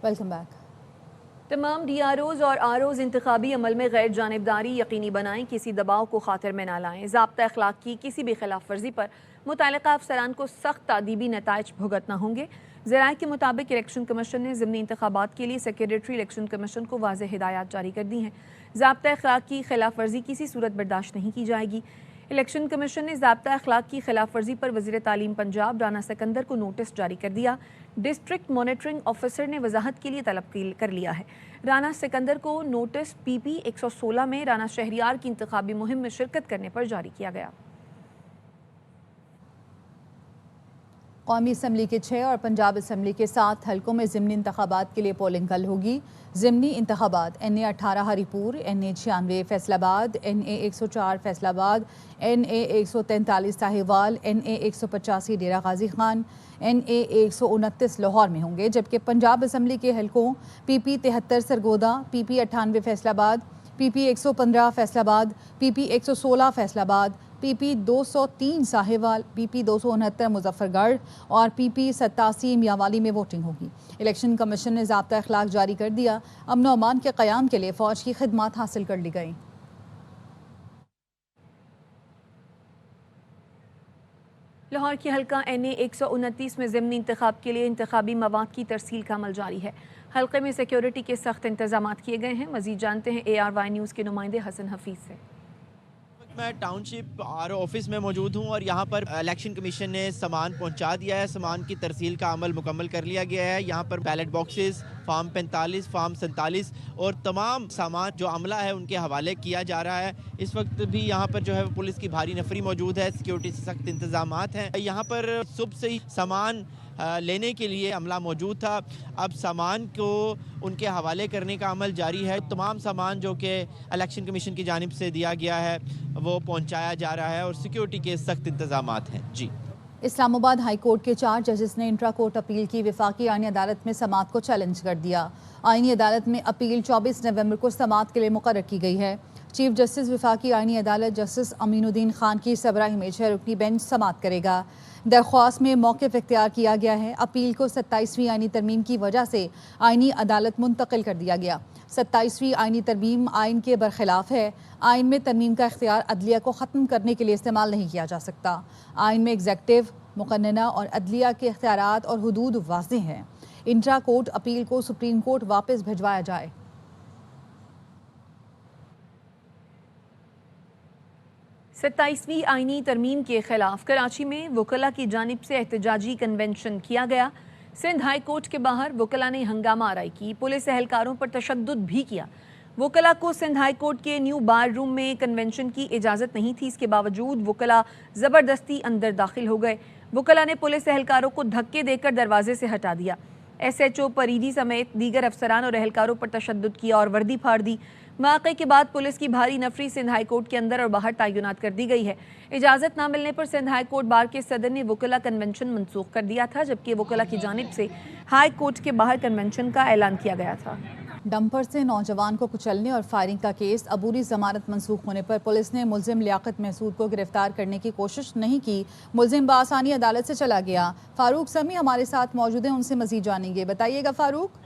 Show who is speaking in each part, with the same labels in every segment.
Speaker 1: Welcome back.
Speaker 2: तमाम DROs और ROs इंतखाबी अमल में गैर जानिबदारी यकीनी बनाएं, किसी दबाव को खातिर में ना लाएं। ज़ाब्ता अखलाक की किसी भी खिलाफ वर्जी पर मुतल्लिका अफसरान को सख्त तादीबी नताइज भुगतना होंगे। ज़राए के मुताबिक इलेक्शन कमीशन ने ज़िमनी इंतखाबात के लिए सेक्रेटरी इलेक्शन कमीशन को वाज़ेह हिदायत जारी कर दी हैं। ज़ाब्ता अखलाक की खिलाफ वर्जी किसी सूरत बर्दाश्त नहीं की जाएगी। इलेक्शन कमीशन ने ज़ाब्ता अखलाक की खिलाफ वर्जी पर वज़ीर तालीम पंजाब राना सिकंदर को नोटिस जारी कर दिया। डिस्ट्रिक्ट मॉनिटरिंग ऑफिसर ने वजाहत के लिए तलब कर लिया है। राना सिकंदर को नोटिस PP 116 में राना शहरियार की इंतखाबी मुहिम में शिरकत करने पर जारी किया गया।
Speaker 1: कौमी असम्बली के 6 और पंजाब असम्बली के 7 हलकों में ज़िमनी इंतखाबात के लिए पोलिंग कल होगी। ज़िमनी इंतखाबात NA 18 Haripur, NA 96 Faisalabad, NA 104 Faisalabad, NA 143 Sahiwal, NA 185 डेरा गाजी खान, NA 129 लाहौर में होंगे। जबकि पंजाब असम्बली के हलकों PP 73 Sargodha, PP 98 Faisalabad, PP 115 Faisalabad, PP 116 Faisalabad, PP 203 Sahiwal, PP 269 Muzaffargarh और PP 87 मियांवाली में वोटिंग होगी। इलेक्शन कमीशन ने ज़ाब्ता अखलाक जारी कर दिया। अमन और अमान के क़याम के लिए फ़ौज की खिदमत हासिल कर ली गई।
Speaker 2: लाहौर की हल्का NA 129 में ज़िमनी इंतखाब के लिए इंतखाबी मवाद की तरसील का अमल जारी है। हल्के में सिक्योरिटी के सख्त इंतजाम किए गए हैं। मज़ीद जानते हैं ARY न्यूज़ के नुमाइंदे हसन हफीज़ से।
Speaker 3: मैं टाउनशिप RO ऑफिस में मौजूद हूँ और यहाँ पर इलेक्शन कमीशन ने सामान पहुँचा दिया है। सामान की तरसील का अमल मुकम्मल कर लिया गया है। यहाँ पर बैलेट बॉक्सेस, फार्म 45, फार्म 47 और तमाम सामान जो अमला है उनके हवाले किया जा रहा है। इस वक्त भी यहाँ पर जो है पुलिस की भारी नफरी मौजूद है। सिक्योरिटी से सख्त इंतजामात हैं। यहाँ पर सुबह से ही सामान लेने के लिए अमला मौजूद था। अब सामान को उनके हवाले करने का अमल जारी है। तमाम सामान जो कि इलेक्शन कमीशन की जानिब से दिया गया है वो पहुंचाया जा रहा है और सिक्योरिटी के सख्त इंतजामात हैं। जी,
Speaker 1: इस्लामाबाद हाई कोर्ट के 4 जजेस ने इंट्रा कोर्ट अपील की वफाकी आईनी अदालत में समाअत को चैलेंज कर दिया। आईनी अदालत में अपील 24 नवंबर को समाअत के लिए मुकर्रर की गई है। चीफ जस्टिस वफाकी आईनी अदालत जस्टिस अमीनुद्दीन खान की सरबराही में 6 रुकनी बेंच समाअत करेगा। दरख्वास्त में मौक़िफ़ इख्तियार किया गया है। अपील को 27वीं आईनी तरमीम की वजह से आईनी अदालत मुंतकिल कर दिया गया। 27वीं आईनी तरमीम आइन के बरखिलाफ है। आइन में तरमीम का इख्तियार अदलिया को ख़त्म करने के लिए इस्तेमाल नहीं किया जा सकता। आइन में एग्जेक्टिव, मुक़न्नना और अदलिया के इख्तियारात और हुदूद वाज़ेह हैं। इंट्रा कोर्ट अपील को सुप्रीम कोर्ट वापस भिजवाया जाए।
Speaker 2: सत्ताईसवीं आईनी तरमीम के खिलाफ कराची में वकला की जानिब से एहतजाजी कन्वेंशन किया गया। सिंध हाई कोर्ट के बाहर वकला ने हंगामा आराई की, पुलिस एहलकारों पर तशद्दुद भी किया। वकला को सिंध हाई कोर्ट के न्यू बार रूम में कन्वेंशन की इजाज़त नहीं थी। इसके बावजूद वकला ज़बरदस्ती अंदर दाखिल हो गए। वकला ने पुलिस एहलकारों को धक्के देकर दरवाजे से हटा दिया। SHO परीदी समेत दीगर अफसरान और एहलकारों पर तशद्दुद किया और वर्दी फाड़ दी। वाक़े के बाद पुलिस की भारी नफरी सिंध हाई कोर्ट के अंदर और बाहर तैनात कर दी गई है। इजाज़त न मिलने पर सिंध हाई कोर्ट बार के सदर ने वकला कन्वेंशन मनसूख कर दिया था, जबकि वकला की जानिब से हाई कोर्ट के बाहर कन्वेंशन का ऐलान किया गया था।
Speaker 1: डंपर से नौजवान को कुचलने और फायरिंग का केस, अबूरी जमानत मंसूख होने पर पुलिस ने मुलजिम लियाकत महसूद को गिरफ्तार करने की कोशिश नहीं की। मुलजिम बासानी अदालत से चला गया। फारूक समी हमारे साथ मौजूद हैं, उनसे मजीद जानेंगे। बताइएगा फारूक।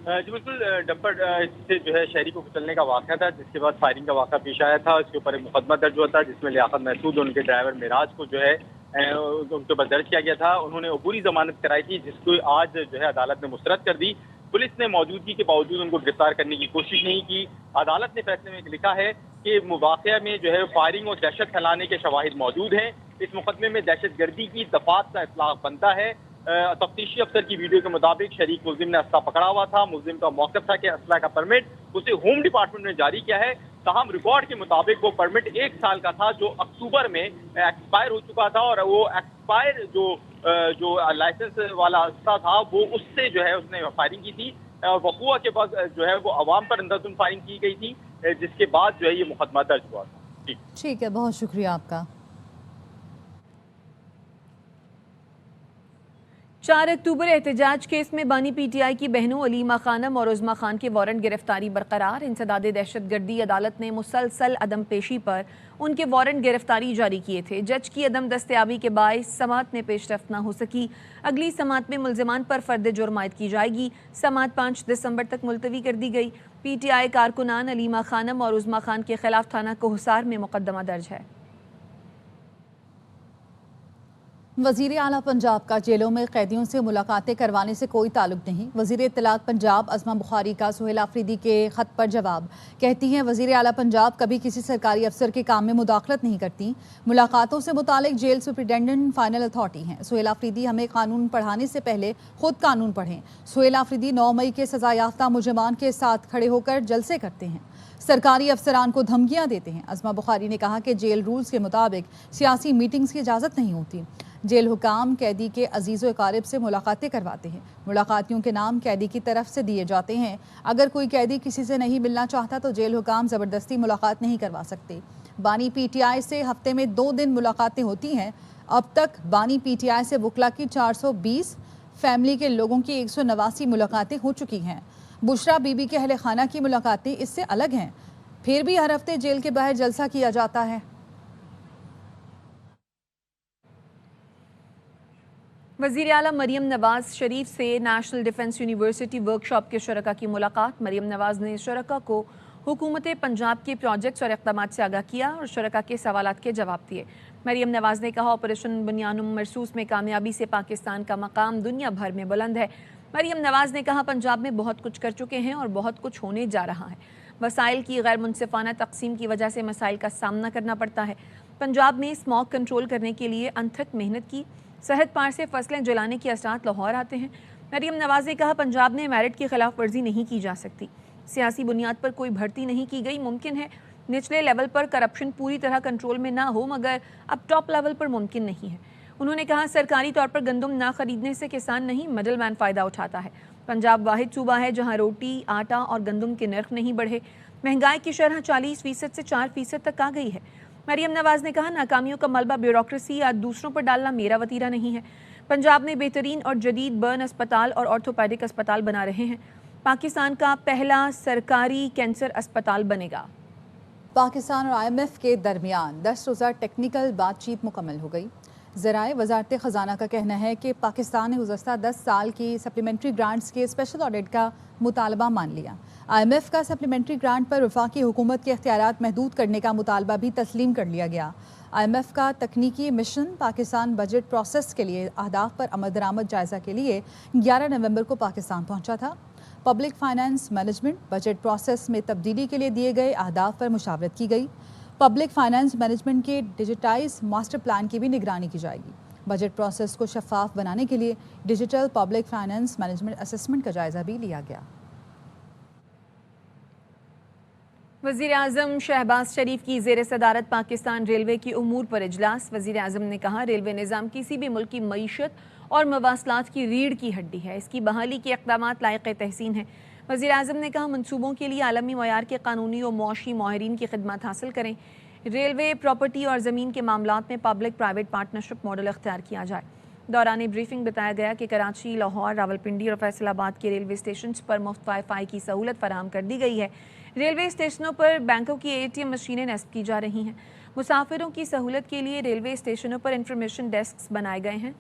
Speaker 4: जी बिल्कुल, डंपर से जो है शहरी को कुचलने का वाक़या था, जिसके बाद फायरिंग का वाक़या पेश आया था। इसके ऊपर एक मुकदमा दर्ज हुआ था जिसमें लियाकत महसूद और उनके ड्राइवर मिराज को जो है उनके ऊपर दर्ज किया गया था। उन्होंने अबूरी जमानत कराई थी, जिसको आज जो है अदालत ने मुस्तरद कर दी। पुलिस ने मौजूदगी के बावजूद उनको गिरफ्तार करने की कोशिश नहीं की। अदालत ने फैसले में लिखा है कि वाक़या में जो है फायरिंग और दहशत फैलाने के शवाहिद मौजूद हैं। इस मुकदमे में दहशत गर्दी की दफात का इतलाक बनता है। तफ्तीशी अफसर की वीडियो के मुताबिक शरीक मुलजिम ने असला पकड़ा हुआ था। मुलजिम का मौक़िफ़ था कि असला का परमिट उसे होम डिपार्टमेंट ने जारी किया है। ताहम रिकॉर्ड के मुताबिक वो परमिट 1 साल का था, जो अक्टूबर में एक्सपायर हो चुका था और वो एक्सपायर जो लाइसेंस वाला असला था वो उससे जो है उसने फायरिंग की थी। वक़ूआ के बाद जो है वो अवाम पर अंधाधुंध फायरिंग की गई थी, जिसके बाद जो है ये मुकदमा दर्ज हुआ था।
Speaker 1: ठीक है, बहुत शुक्रिया आपका।
Speaker 2: 4 अक्टूबर एहतजाज केस में बानी पीटीआई की बहनों अलीमा खानम और उज़मा खान के वारंट गिरफ्तारी बरकरार। इंसदाद दहशतगर्दी अदालत ने मुसलसल अदम पेशी पर उनके वारंट गिरफ्तारी जारी किए थे। जज की अदम दस्तयाबी के बायस समात में पेशरफ्त न हो सकी। अगली समात में मुल्जिमान पर फर्द जुर्म आयद की जाएगी। समात 5 दिसंबर तक मुलतवी कर दी गई। पीटीआई कारकुनान अलीमा खानम और उज़मा खान के खिलाफ थाना कोहसार में मुकदमा दर्ज है।
Speaker 1: वज़ीर आला पंजाब का जेलों में कैदियों से मुलाकातें करवाने से कोई ताल्लुक नहीं। वज़ीर इत्तलात पंजाब अज़मा बुखारी का सुहेल आफरीदी के ख़त पर जवाब। कहती हैं वज़ीर आला पंजाब कभी किसी सरकारी अफसर के काम में मुदाखलत नहीं करती। मुलाकातों से मुतालिक जेल सुपरिटेंडेंट फाइनल अथॉरिटी हैं। सुहेल आफरीदी हमें कानून पढ़ाने से पहले खुद कानून पढ़ें। सुहेल आफरीदी 9 मई के सज़ा याफ्ता मुजरिमान के साथ खड़े होकर जलसे करते हैं, सरकारी अफसरान को धमकियाँ देते हैं। अज़मा बुखारी ने कहा कि जेल रूल्स के मुताबिक सियासी मीटिंग्स की इजाज़त नहीं होती। जेल हुकाम कैदी के अजीज़ व अकारिब से मुलाकातें करवाते हैं। मुलाकातियों के नाम कैदी की तरफ से दिए जाते हैं। अगर कोई कैदी किसी से नहीं मिलना चाहता तो जेल हुकाम ज़बरदस्ती मुलाकात नहीं करवा सकते। बानी पीटीआई से हफ्ते में 2 दिन मुलाकातें होती हैं। अब तक बानी पीटीआई से वकला की 420, फैमिली के लोगों की 189 मुलाकातें हो चुकी हैं। बुशरा बीबी के अहले खाना की मुलाकातें इससे अलग हैं। फिर भी हर हफ्ते जेल के बाहर जलसा किया जाता है।
Speaker 2: वज़ीर आला मरियम नवाज शरीफ से नेशनल डिफेंस यूनिवर्सिटी वर्कशॉप के शुरका की मुलाकात। मरियम नवाज ने शुरका को हुकूमत पंजाब के प्रोजेक्ट्स और इक़दाम से आगाह किया और शुरका के सवालात के जवाब दिए। मरियम नवाज ने कहा ऑपरेशन बुनियानुम मरसूस में कामयाबी से पाकिस्तान का मकाम दुनिया भर में बुलंद है। मरियम नवाज ने कहा पंजाब में बहुत कुछ कर चुके हैं और बहुत कुछ होने जा रहा है। वसाइल की गैर मुनसिफाना तकसीम की वजह से मसाइल का सामना करना पड़ता है। पंजाब में स्मॉग कंट्रोल करने के लिए अनथक मेहनत की। सरहद पार से फसलें जलाने के असरात लाहौर आते हैं। मरियम नवाज ने कहा पंजाब में मेरिट की खिलाफ वर्जी नहीं की जा सकती। सियासी बुनियाद पर कोई भर्ती नहीं की गई। मुमकिन है निचले लेवल पर करप्शन पूरी तरह कंट्रोल में ना हो, मगर अब टॉप लेवल पर मुमकिन नहीं है। उन्होंने कहा सरकारी तौर पर गंदम ना खरीदने से किसान नहीं मिडल मैन फ़ायदा उठाता है। पंजाब वाहिद सूबा है जहाँ रोटी, आटा और गंदम के नर्ख नहीं बढ़े। महंगाई की शरह 40% से 4% तक आ गई है। मरियम नवाज ने कहा नाकामियों का मलबा ब्यूरोक्रेसी या दूसरों पर डालना मेरा वतीरा नहीं है। पंजाब में बेहतरीन और जदीद बर्न अस्पताल और ऑर्थोपेडिक अस्पताल बना रहे हैं। पाकिस्तान का पहला सरकारी कैंसर अस्पताल बनेगा।
Speaker 1: पाकिस्तान और IMF के दरमियान 10 रोज़ा टेक्निकल बातचीत मुकम्मल हो गई। ज़राए वज़ारत ख़जाना का कहना है कि पाकिस्तान ने गुज़श्ता 10 साल की सप्लीमेंट्री ग्रांट्स के स्पेशल ऑडिट का मुतालबा मान लिया। IMF का सप्लीमेंट्री ग्रांट पर वफाकी हुकूमत के इख्तियारात महदूद करने का मुतालबा भी तस्लीम कर लिया गया। IMF का तकनीकी मिशन पाकिस्तान बजट प्रोसेस के लिए अहदाफ पर अमल दरामद जायज़ा के लिए 11 नवंबर को पाकिस्तान पहुंचा था। Public finance management budget process में तब्दीली के लिए दिए गए अहदाफ पर मुशावरत की गई। पब्लिक फाइनेंस मैनेजमेंट के डिजिटाइज मास्टर प्लान की भी निगरानी की जाएगी। बजट प्रोसेस को शफाफ बनाने के लिए digital public finance management assessment का जायजा भी लिया गया।
Speaker 2: वज़ीर आज़म शहबाज शरीफ की ज़ेर सदारत पाकिस्तान रेलवे की उमूर पर इजलास। वज़ीर आज़म ने कहा रेलवे निज़ाम किसी भी मुल्क की मईशत और मवासलात की रीढ़ की हड्डी है। इसकी बहाली के इक़दामात लायक़ तहसीन है। वज़ीर आज़म ने कहा मनसूबों के लिए आलमी मयार के कानूनी और मुआशी माहिरीन की खिदमत हासिल करें। रेलवे प्रॉपर्टी और ज़मीन के मामलात में पब्लिक प्राइवेट पार्टनरशिप मॉडल अख्तियार किया जाए। दौरान ब्रीफिंग बताया गया कि कराची, लाहौर, रावलपिंडी और फैसलाबाद के रेलवे स्टेशन पर मुफ्त वाईफाई की सहूलत फराहम कर दी गई है। रेलवे स्टेशनों पर बैंकों की ATM मशीनें नस्ब की जा रही हैं। मुसाफिरों की सहूलत के लिए रेलवे स्टेशनों पर इंफॉर्मेशन डेस्क बनाए गए हैं।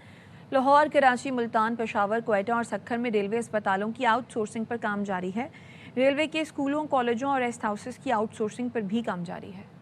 Speaker 2: लाहौर, कराची, मुल्तान, पेशावर, क्वेटा और सक्खर में रेलवे अस्पतालों की आउटसोर्सिंग पर काम जारी है। रेलवे के स्कूलों, कॉलेजों और रेस्ट हाउसेस की आउटसोर्सिंग पर भी काम जारी है।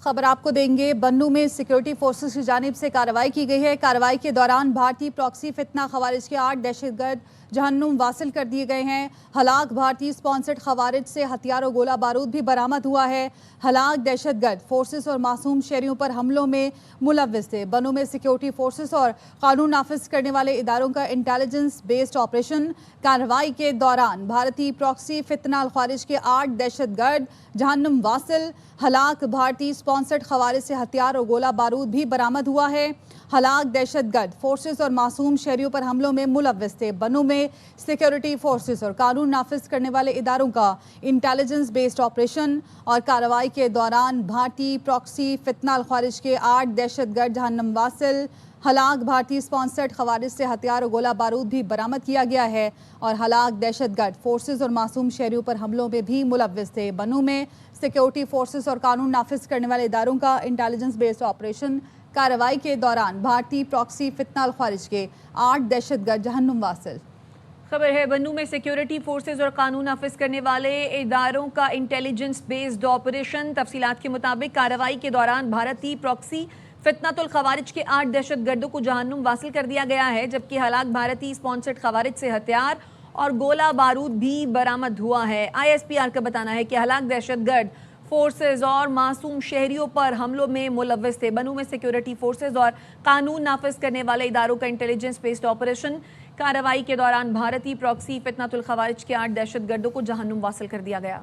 Speaker 1: खबर आपको देंगे। बन्नू में सिक्योरिटी फोर्सेस की जानिब से कार्रवाई की गई है। कार्रवाई के दौरान भारतीय प्रॉक्सी फितना खवारिज के 8 दहशतगर्द जहन्नुम वासिल कर दिए गए हैं। हलाक भारतीय स्पॉन्सर्ड खवारिज से हथियार और गोला बारूद भी बरामद हुआ है। हलाक दहशतगर्द फोर्सेस और मासूम शहरियों पर हमलों में मुलव्विस थे। बन्नू में सिक्योरिटी फोर्सेस और कानून नाफिज करने वाले इदारों का इंटेलिजेंस बेस्ड ऑपरेशन। कार्रवाई के दौरान भारतीय प्रॉक्सी फितना खवारिज के 8 दहशतगर्द जहन्नुम वासिल, हलाक भारतीय स्पॉन्सर्ड खवारिज से हथियार और गोला बारूद भी बरामद हुआ है। हलाक दहशतगर्द फोर्सेस और मासूम शहरियों पर हमलों में मुलव्विस थे। बनू में सिक्योरिटी फोर्सेस और कानून नाफिज करने वाले इदारों का इंटेलिजेंस बेस्ड ऑपरेशन और कार्रवाई के दौरान भारतीय प्रॉक्सी फितना अल ख्वारिज के 8 दहशतगर्द जहन्नम वासिल। हलाक भारतीय स्पॉन्सर्ड खवारिज से हथियार और गोला बारूद भी बरामद किया गया है और हलाक दहशतगर्द फोर्सेस और मासूम शहरियों पर हमलों में भी मुलव्विस थे। बनू में सिक्योरिटी फोर्सेस और कानून नाफिज करने वाले इदारों का इंटेलिजेंस बेस्ड ऑपरेशन कार्रवाई के दौरान भारतीय प्रॉक्सी फितना अल ख्वारिज के 8 दहशतगर्द जहन्नुम वासिल।
Speaker 2: खबर है बन्नू में सिक्योरिटी फोर्सेज और कानून नाफिज करने वाले इदारों का इंटेलिजेंस बेस्ड ऑपरेशन। तफसीलात के मुताबिक कार्रवाई के दौरान भारतीय प्रॉक्सी फितनातुल खवारिज के 8 दहशतगर्दों को जहन्नुम वासिल कर दिया गया है, जबकि हलाक भारतीय स्पॉन्सर्ड खवारिज से हथियार और गोला बारूद भी बरामद हुआ है। ISPR का बताना है कि हलाक दहशतगर्द फोर्सेज और मासूम शहरियों पर हमलों में मुलव्विस थे। बनू में सिक्योरिटी फोर्सेज और कानून नाफिज करने वाले इदारों का इंटेलिजेंस बेस्ड ऑपरेशन कार्रवाई के दौरान भारतीय प्रॉक्सी फितनातुल खवारिज के 8 दहशतगर्दों को जहन्नुम वासिल कर दिया गया।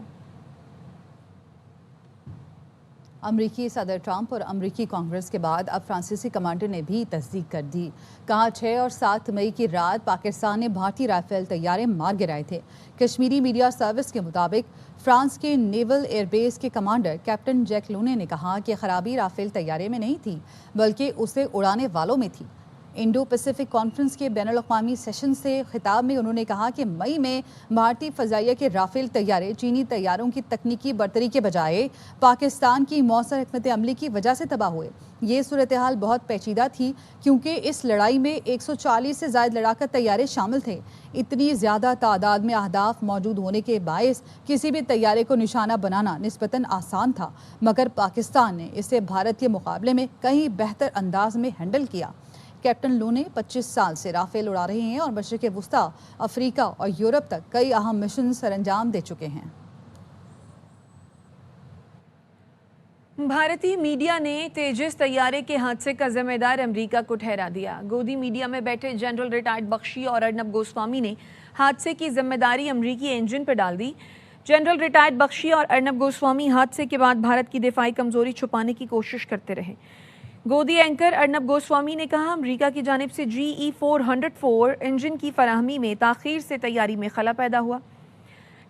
Speaker 1: अमरीकी सदर ट्रंप और अमरीकी कांग्रेस के बाद अब फ्रांसीसी कमांडर ने भी तस्दीक कर दी। कहा 6 और 7 मई की रात पाकिस्तान ने भारतीय राफेल तैयारे मार गिराए थे। कश्मीरी मीडिया सर्विस के मुताबिक फ्रांस के नेवल एयरबेस के कमांडर कैप्टन जैक लूने ने कहा कि खराबी राफेल तैयारे में नहीं थी, बल्कि उसे उड़ाने वालों में थी। इंडो पैसिफिक कॉन्फ्रेंस के बैनुल-अक़वामी सेशन से खिताब में उन्होंने कहा कि मई में भारतीय फ़ज़ाइया के राफेल तैयारे चीनी तैयारों की तकनीकी बर्तरी के बजाय पाकिस्तान की मौसर हिकमत अमली की वजह से तबाह हुए। ये सूरत हाल बहुत पेचीदा थी क्योंकि इस लड़ाई में 140 से ज़ायद लड़ाकत तैयारे शामिल थे। इतनी ज़्यादा तादाद में अहदाफ मौजूद होने के बायस किसी भी तैयारे को निशाना बनाना निस्बतन आसान था, मगर पाकिस्तान ने इसे भारत के मुकाबले में कहीं बेहतर अंदाज में हैंडल किया। कैप्टन लूने 25 साल से राफेल उड़ा रहे हैं और मशरिक़ वुस्ता, अफ्रीका और यूरोप तक कई अहम मिशन सरअंजाम दे चुके हैं।
Speaker 2: भारतीय मीडिया ने तेजस तैयारे के हादसे का जिम्मेदार अमेरिका को ठहरा दिया। गोदी मीडिया में बैठे जनरल रिटायर्ड बख्शी और अर्नब गोस्वामी ने हादसे की जिम्मेदारी अमेरिकी इंजन पर डाल दी। जनरल रिटायर्ड बख्शी और अर्नब गोस्वामी हादसे के बाद भारत की दिफाई कमजोरी छुपाने की कोशिश करते रहे। गोदी एंकर अर्नब गोस्वामी ने कहा, अमेरिका की जानिब से GE-404 इंजन की फराहमी में ताखीर से तैयारी में खला पैदा हुआ।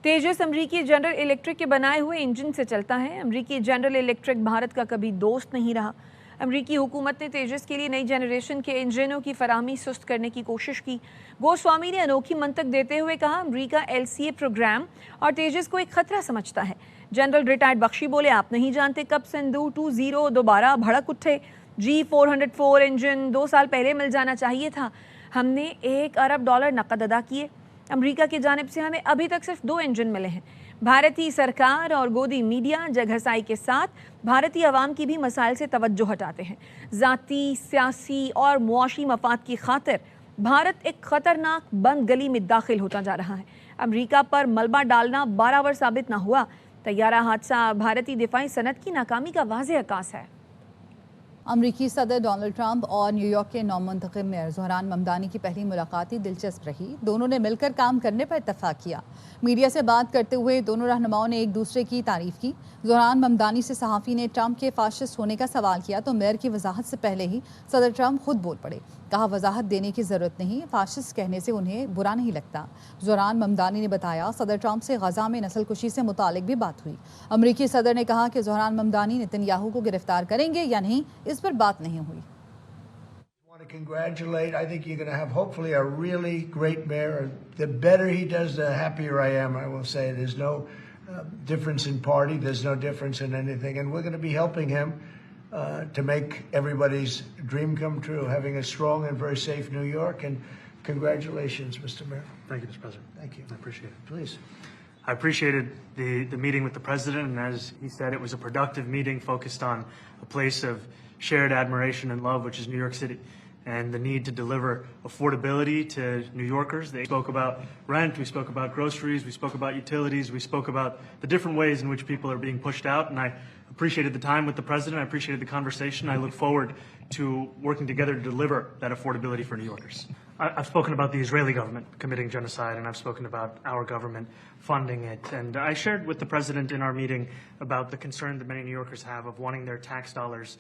Speaker 2: तेजस अमेरिकी जनरल इलेक्ट्रिक के बनाए हुए इंजन से चलता है। अमेरिकी जनरल इलेक्ट्रिक भारत का कभी दोस्त नहीं रहा। अमेरिकी हुकूमत ने तेजस के लिए नई जनरेशन के इंजनों की फराहमी सुस्त करने की कोशिश की। गोस्वामी ने अनोखी मंतक देते हुए कहा, अमेरिका LCA प्रोग्राम और तेजस को एक खतरा समझता है। जनरल रिटायर्ड बख्शी बोले, आप नहीं जानते कब सिंधु 20 दोबारा भड़क उठे। G-404 इंजन 2 साल पहले मिल जाना चाहिए था। हमने $1 अरब नकद अदा किए। अमेरिका की जानिब से हमें अभी तक सिर्फ 2 इंजन मिले हैं। भारतीय सरकार और गोदी मीडिया जगहसाई के साथ भारतीय अवाम की भी मसाइल से तवज्जो हटाते हैं। ज़ाती, सियासी और मुआशी मफाद की खातिर भारत एक ख़तरनाक बंद गली में दाखिल होता जा रहा है। अमेरिका पर मलबा डालना बारावर साबित न हुआ। तैयारा हादसा भारतीय दिफाई सनत की नाकामी का वाज़ेह अक्कास है।
Speaker 1: अमरीकी सदर डोनाल्ड ट्रंप और न्यूयॉर्क के नौमुंतखब मेयर ज़ोहरान ममदानी की पहली मुलाकात ही दिलचस्प रही। दोनों ने मिलकर काम करने पर इत्तफाक किया। मीडिया से बात करते हुए दोनों रहनुमाओं ने एक दूसरे की तारीफ की। ज़ोहरान ममदानी से सहाफ़ी ने ट्रंप के फाशिस्ट होने का सवाल किया तो मेयर की वजाहत से पहले ही सदर ट्रंप खुद बोल पड़े। कहा, वजाहत देने की ज़रूरत नहीं, फाशिस्ट कहने से उन्हें बुरा नहीं लगता। ज़ोहरान ममदानी ने बताया, सदर ट्रंप से गजा में नस्लकुशी से मुतालिक भी बात हुई। अमरीकी सदर ने कहा कि ज़ोहरान ममदानी नेतन्याहू को गिरफ्तार करेंगे या नहीं, इस पर बात नहीं हुई।
Speaker 5: To congratulate. I think you're going to have hopefully a really great mayor. The better he does, the happier I am. I will say there's no difference in party. There's no difference in anything. And we're going to be helping him to make everybody's dream come true, having a strong and very safe New York. And congratulations, Mr. Mayor.
Speaker 6: Thank you, Mr. President.
Speaker 5: Thank you.
Speaker 6: I appreciate it.
Speaker 5: Please.
Speaker 6: I appreciated the meeting with the President, and as he said, it was a productive meeting focused on a place of shared admiration and love, which is New York City. and the need to deliver affordability to New Yorkers. They spoke about rent, we spoke about groceries, we spoke about utilities, we spoke about the different ways in which people are being pushed out, and I appreciated the time with the president, I appreciated the conversation. I look forward to working together to deliver that affordability for New Yorkers. I've spoken about the Israeli government committing genocide, and I've spoken about our government funding it. And I shared with the president in our meeting about the concern that many New Yorkers have of wanting their tax dollars.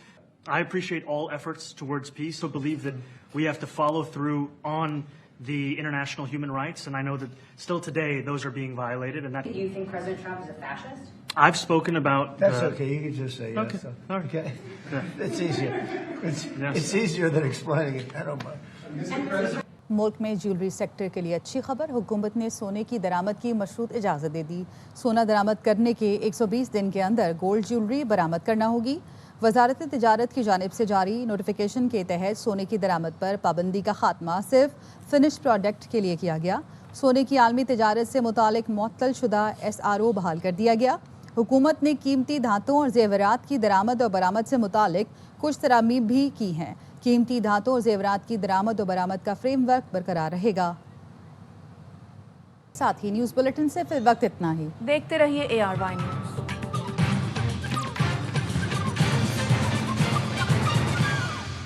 Speaker 6: I appreciate all efforts towards peace, so believe that we have to follow through on the international human rights, and I know that still today those are being violated. And that.
Speaker 7: Do you think President Trump is a fascist?
Speaker 6: I've spoken about.
Speaker 5: That's okay. You can just say yes.
Speaker 6: Okay.
Speaker 5: So.
Speaker 6: All right.
Speaker 5: Okay.
Speaker 6: Yeah.
Speaker 5: It's easier. It's easier than explaining it. I don't mind.
Speaker 1: मुल्क में jewellery sector के लिए अच्छी खबर, हुकूमत ने सोने की दरामद की मशरूत इजाज़त दे दी। सोना दरामद करने के 120 दिन के अंदर गोल्ड ज्वेलरी बरामद करना होगी। वजारत तिजारत की जानिब से जारी नोटिफिकेशन के तहत सोने की दरामद पर पाबंदी का खात्मा सिर्फ फिनिश प्रोडक्ट के लिए किया गया। सोने की आलमी तिजारत से मुतालिक मुअत्तल शुदा SRO बहाल कर दिया गया। हुकूमत ने कीमती धातुओं और जेवरात की दरामद और बरामद से मुतालिक कुछ तरामीम भी की हैं। कीमती धातुओं और जेवरात की दरामद और बरामद का फ्रेमवर्क बरकरार रहेगा। साथ ही न्यूज़ बुलेटिन से फिर वक्त इतना ही।
Speaker 2: देखते रहिए ARY न्यूज़।